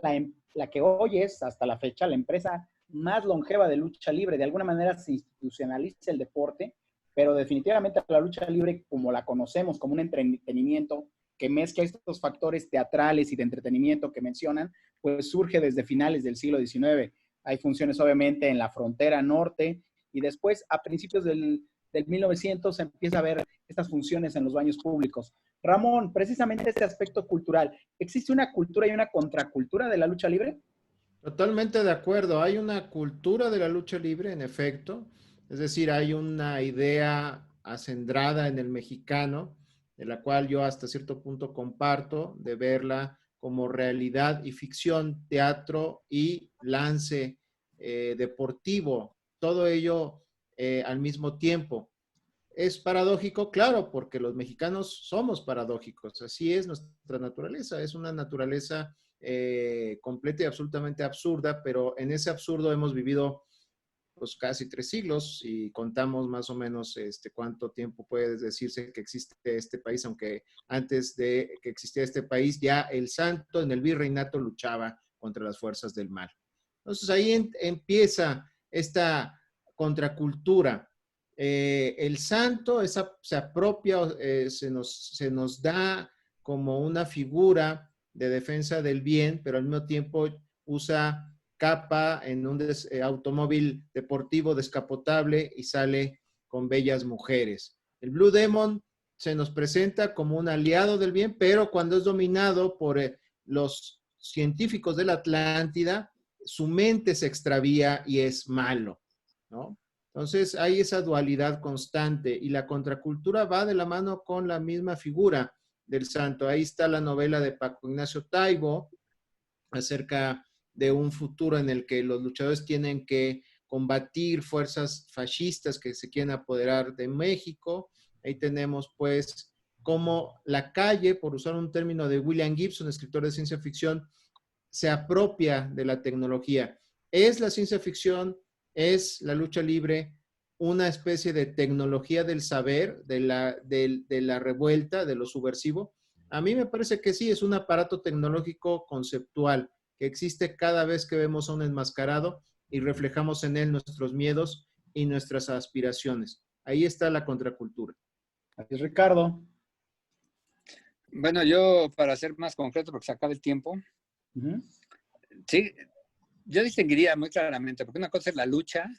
la que hoy es, hasta la fecha, la empresa más longeva de lucha libre. De alguna manera se institucionaliza el deporte, pero definitivamente la lucha libre, como la conocemos, como un entretenimiento que mezcla estos factores teatrales y de entretenimiento que mencionan, pues surge desde finales del siglo XIX. Hay funciones obviamente en la frontera norte, y después, a principios del 1900, se empieza a ver estas funciones en los baños públicos. Ramón, precisamente este aspecto cultural, ¿existe una cultura y una contracultura de la lucha libre? Totalmente de acuerdo. Hay una cultura de la lucha libre, en efecto. Es decir, hay una idea acendrada en el mexicano, de la cual yo hasta cierto punto comparto, de verla como realidad y ficción, teatro y lance deportivo. Todo ello al mismo tiempo. ¿Es paradójico? Claro, porque los mexicanos somos paradójicos. Así es nuestra naturaleza. Es una naturaleza completa y absolutamente absurda, pero en ese absurdo hemos vivido pues casi 3 siglos y contamos más o menos cuánto tiempo puede decirse que existe este país, aunque antes de que existiera este país ya el santo en el virreinato luchaba contra las fuerzas del mal. Entonces ahí empieza esta contracultura. El santo se apropia, se nos da como una figura de defensa del bien, pero al mismo tiempo usa capa en un automóvil deportivo descapotable y sale con bellas mujeres. El Blue Demon se nos presenta como un aliado del bien, pero cuando es dominado por los científicos de la Atlántida, su mente se extravía y es malo, ¿no? Entonces hay esa dualidad constante y la contracultura va de la mano con la misma figura del santo. Ahí está la novela de Paco Ignacio Taibo acerca de un futuro en el que los luchadores tienen que combatir fuerzas fascistas que se quieren apoderar de México. Ahí tenemos pues cómo la calle, por usar un término de William Gibson, escritor de ciencia ficción, se apropia de la tecnología. ¿Es la ciencia ficción, es la lucha libre una especie de tecnología del saber, de la revuelta, de lo subversivo? A mí me parece que sí, es un aparato tecnológico conceptual que existe cada vez que vemos a un enmascarado y reflejamos en él nuestros miedos y nuestras aspiraciones. Ahí está la contracultura. Así es, Ricardo. Bueno, yo para ser más concreto, porque se acaba el tiempo, sí, yo distinguiría muy claramente, porque una cosa es la lucha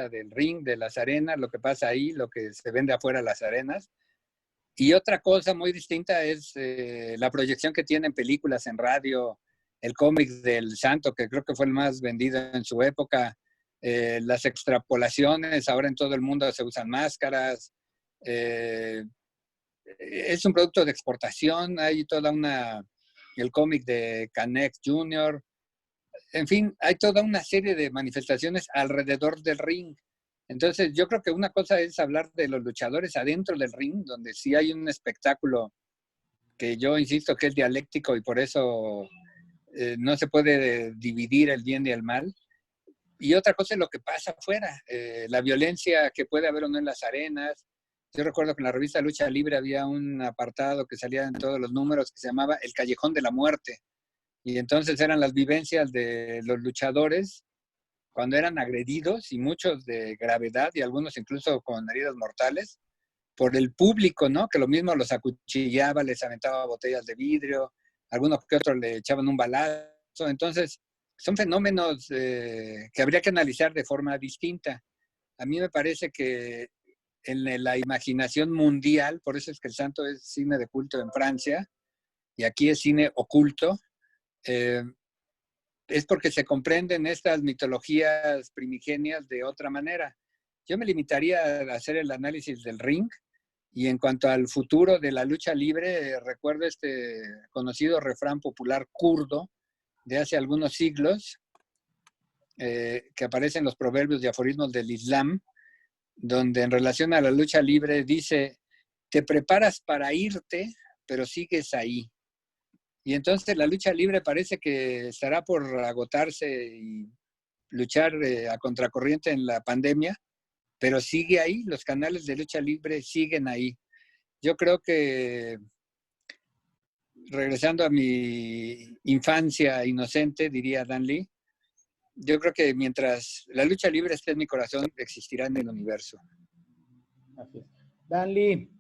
del ring, de las arenas, lo que pasa ahí, lo que se vende afuera de las arenas, y otra cosa muy distinta es la proyección que tienen películas en radio, el cómic del Santo, que creo que fue el más vendido en su época, las extrapolaciones, ahora en todo el mundo se usan máscaras, es un producto de exportación, hay el cómic de Canex Jr., en fin, hay toda una serie de manifestaciones alrededor del ring. Entonces, yo creo que una cosa es hablar de los luchadores adentro del ring, donde sí hay un espectáculo que yo insisto que es dialéctico y por eso no se puede dividir el bien y el mal. Y otra cosa es lo que pasa afuera, la violencia que puede haber o no en las arenas. Yo recuerdo que en la revista Lucha Libre había un apartado que salía en todos los números que se llamaba El Callejón de la Muerte. Y entonces eran las vivencias de los luchadores cuando eran agredidos, y muchos de gravedad y algunos incluso con heridas mortales, por el público, ¿no? Que lo mismo los acuchillaba, les aventaba botellas de vidrio, algunos que otros le echaban un balazo. Entonces, son fenómenos que habría que analizar de forma distinta. A mí me parece que en la imaginación mundial, por eso es que el Santo es cine de culto en Francia y aquí es cine oculto, es porque se comprenden estas mitologías primigenias de otra manera. Yo me limitaría a hacer el análisis del Ring, y en cuanto al futuro de la lucha libre, recuerdo este conocido refrán popular kurdo de hace algunos siglos, que aparece en los proverbios y aforismos del Islam, donde en relación a la lucha libre dice: te preparas para irte, pero sigues ahí. Y entonces la lucha libre parece que estará por agotarse y luchar a contracorriente en la pandemia, pero sigue ahí, los canales de lucha libre siguen ahí. Yo creo que, regresando a mi infancia inocente, diría Dan Lee, yo creo que mientras la lucha libre esté en mi corazón, existirá en el universo. Así es. Dan Lee,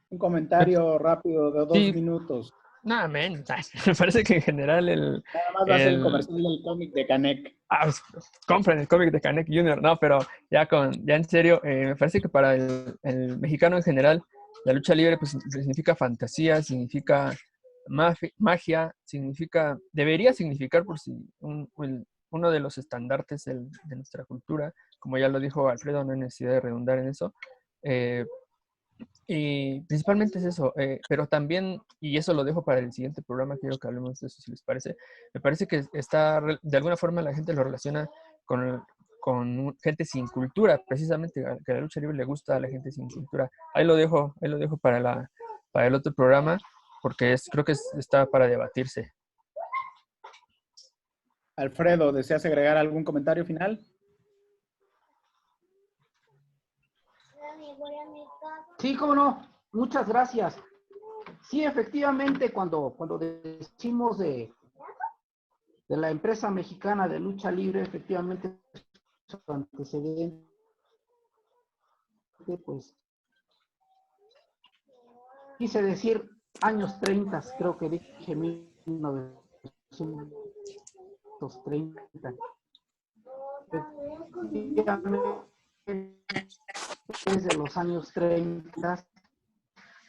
un comentario rápido de 2 Sí. minutos. Nada, men. Me parece que en general Nada más va a ser el comercial del cómic de Canek. Pues, compren el cómic de Canek Jr., no, pero ya en serio, me parece que para el mexicano en general, la lucha libre pues significa fantasía, significa magia, debería significar por si uno de los estandartes de nuestra cultura, como ya lo dijo Alfredo, no hay necesidad de redundar en eso. Y principalmente es eso, pero también, y eso lo dejo para el siguiente programa, quiero que hablemos de eso si les parece. Me parece que de alguna forma la gente lo relaciona con gente sin cultura, precisamente, que la lucha libre le gusta a la gente sin cultura. Ahí lo dejo para el otro programa, porque creo que está para debatirse. Alfredo, ¿deseas agregar algún comentario final? Sí, cómo no. Muchas gracias. Sí, efectivamente, cuando decimos de la empresa mexicana de lucha libre, efectivamente, su antecedente, pues, quise decir años 30, creo que dije 1930. Es de los años 30,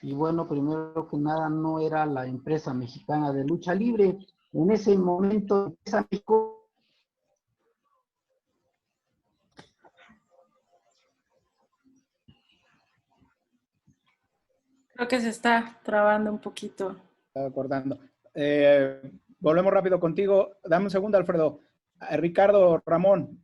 y bueno, primero que nada no era la empresa mexicana de lucha libre. En ese momento, empresa México, Creo que se está trabando un poquito. Estaba acordando. Volvemos rápido contigo. Dame un segundo, Alfredo. Ricardo, Ramón,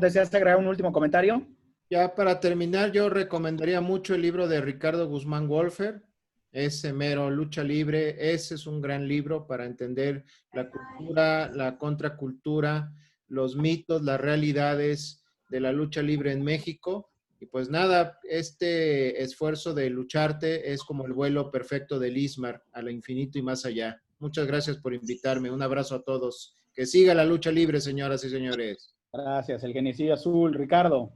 ¿deseas agregar un último comentario? Ya para terminar, yo recomendaría mucho el libro de Ricardo Guzmán Wolfer, ese mero Lucha Libre. Ese es un gran libro para entender la cultura, la contracultura, los mitos, las realidades de la lucha libre en México. Y pues nada, este esfuerzo de lucharte es como el vuelo perfecto del Ismar, al infinito y más allá. Muchas gracias por invitarme. Un abrazo a todos. Que siga la lucha libre, señoras y señores. Gracias, el Genesillo Azul. Ricardo.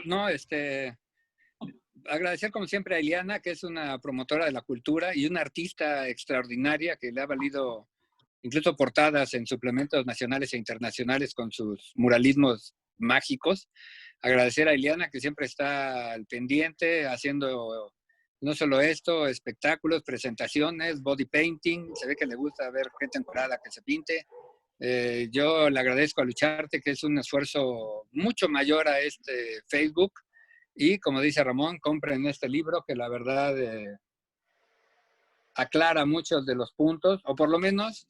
No, agradecer como siempre a Eliana, que es una promotora de la cultura y una artista extraordinaria que le ha valido incluso portadas en suplementos nacionales e internacionales con sus muralismos mágicos. Agradecer a Eliana, que siempre está al pendiente, haciendo no solo esto, espectáculos, presentaciones, body painting. Se ve que le gusta ver gente encuadrada que se pinte. Yo le agradezco a Lucharte, que es un esfuerzo mucho mayor a este Facebook. Y como dice Ramón, compren este libro que la verdad aclara muchos de los puntos, o por lo menos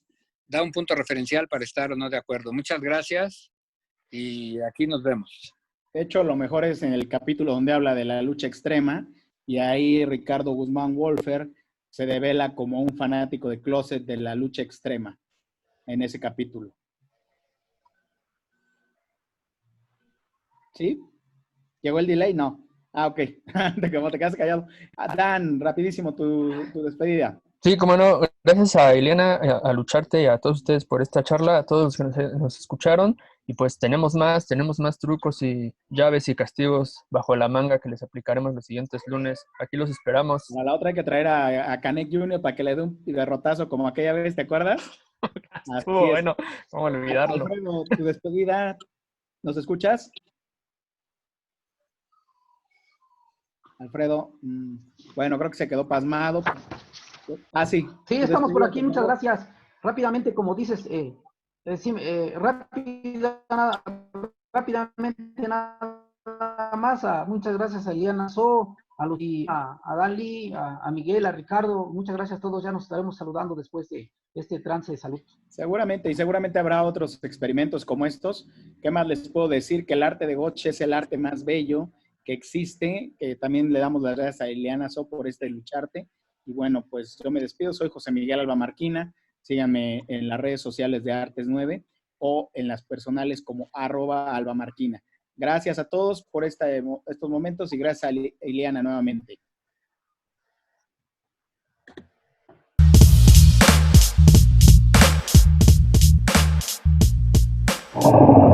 da un punto referencial para estar o no de acuerdo. Muchas gracias y aquí nos vemos. De hecho, lo mejor es en el capítulo donde habla de la lucha extrema, y ahí Ricardo Guzmán Wolfer se devela como un fanático de closet de la lucha extrema en ese capítulo. ¿Sí? ¿Llegó el delay? No. Ah, ok. Como te quedas callado. Dan, rapidísimo tu despedida. Sí, como no, gracias a Eliana, a Lucharte y a todos ustedes por esta charla, a todos los que nos escucharon. Y pues tenemos más trucos y llaves y castigos bajo la manga que les aplicaremos los siguientes lunes. Aquí los esperamos. A la otra hay que traer a Canek Jr. para que le dé un derrotazo como aquella vez, ¿te acuerdas? Estuvo bueno, ¿cómo olvidarlo? Alfredo, tu despedida, ¿nos escuchas? Alfredo, bueno, creo que se quedó pasmado. Ah, sí. Sí, estamos por aquí, muchas gracias. Rápidamente, como dices, rápidamente nada más, muchas gracias a Eliana So, a Dali, a Miguel, a Ricardo, muchas gracias a todos, ya nos estaremos saludando después de este trance de salud. Seguramente, y seguramente habrá otros experimentos como estos. ¿Qué más les puedo decir? Que el arte de Gotch es el arte más bello que existe, que también le damos las gracias a Eliana So por lucharte. Y bueno, pues yo me despido, soy José Miguel Alba Marquina, síganme en las redes sociales de Artes 9 o en las personales como @albamarquina. Gracias a todos por estos momentos y gracias a Eliana nuevamente. Oh.